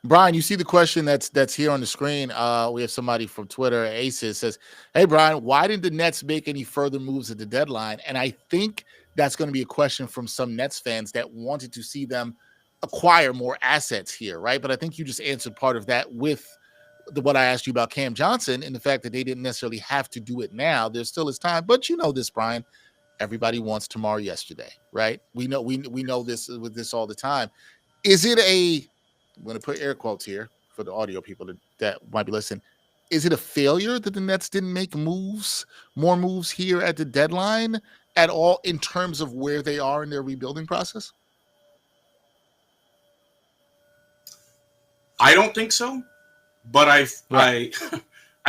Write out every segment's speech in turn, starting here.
Brian, you see the question that's here on the screen. We have somebody from Twitter, Aces, says, "Hey Brian, why didn't the Nets make any further moves at the deadline?" And I think that's going to be a question from some Nets fans that wanted to see them acquire more assets here, right? But I think you just answered part of that with what I asked you about Cam Johnson and the fact that they didn't necessarily have to do it now. There still is time, but you know this, Brian. Everybody wants tomorrow, yesterday, right? We know this with this all the time. Is it a I'm going to put air quotes here for the audio people that might be listening. Is it a failure that the Nets didn't make more moves here at the deadline at all in terms of where they are in their rebuilding process? I don't think so, but I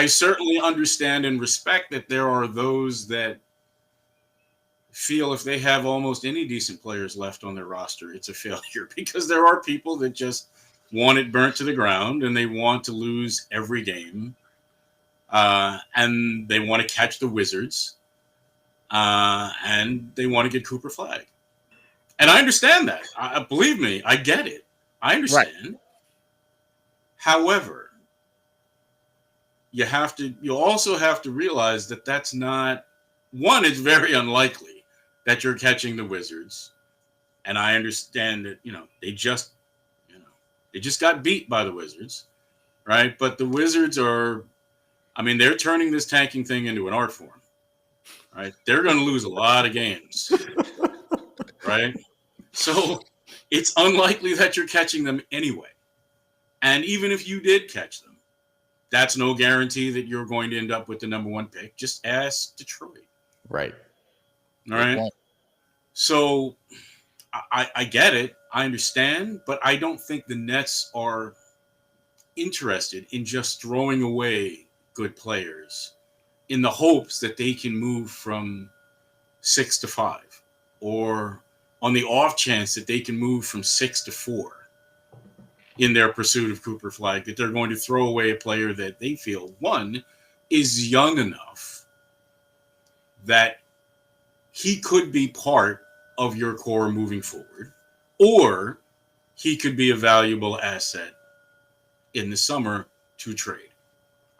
certainly understand and respect that there are those that feel if they have almost any decent players left on their roster, it's a failure because there are people that just want it burnt to the ground and they want to lose every game. And they want to catch the Wizards. And they want to get Cooper Flagg. And I understand that. Believe me, I get it. I understand. Right. However, you also have to realize that that's not one. It's very unlikely that you're catching the Wizards, and I understand that they just got beat by the Wizards, right? But the Wizards they're turning this tanking thing into an art form, right? They're going to lose a lot of games, right? So it's unlikely that you're catching them anyway. And even if you did catch them, that's no guarantee that you're going to end up with the number one pick. Just ask Detroit. Right. All right. So I get it. I understand. But I don't think the Nets are interested in just throwing away good players in the hopes that they can move from 6 to 5, or on the off chance that they can move from 6 to 4 in their pursuit of Cooper Flagg, that they're going to throw away a player that they feel, one, is young enough that he could be part of your core moving forward, or he could be a valuable asset in the summer to trade.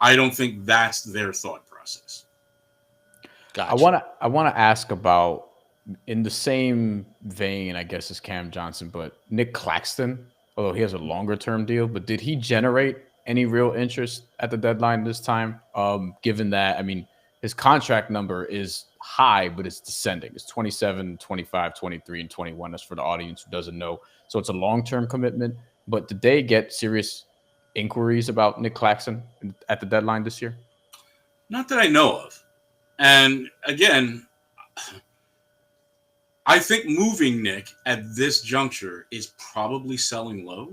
I don't think that's their thought process. Gotcha. I want to ask about, in the same vein, I guess, as Cam Johnson, but Nick Claxton, although he has a longer term deal, but did he generate any real interest at the deadline this time? Given that, his contract number is high, but it's descending. It's 27, 25, 23, and 21. That's for the audience who doesn't know. So it's a long-term commitment. But did they get serious inquiries about Nick Claxton at the deadline this year? Not that I know of. And again, I think moving Nick at this juncture is probably selling low.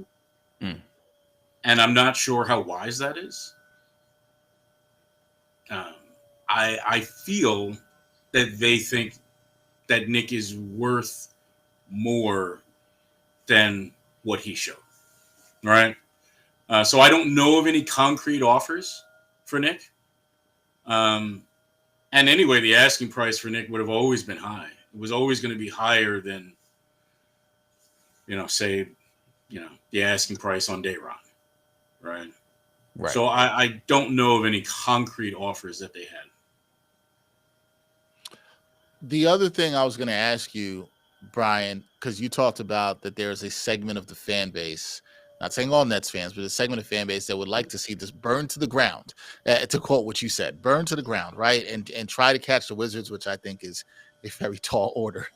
And I'm not sure how wise that is. I feel that they think that Nick is worth more than what he showed. Right? So I don't know of any concrete offers for Nick. And anyway, the asking price for Nick would have always been high. It was always going to be higher than, the asking price on Dayron. Right? So I don't know of any concrete offers that they had. The other thing I was going to ask you, Brian, because you talked about that there's a segment of the fan base, not saying all Nets fans, but a segment of fan base that would like to see this burn to the ground, to quote what you said, burn to the ground, right? And try to catch the Wizards, which I think is a very tall order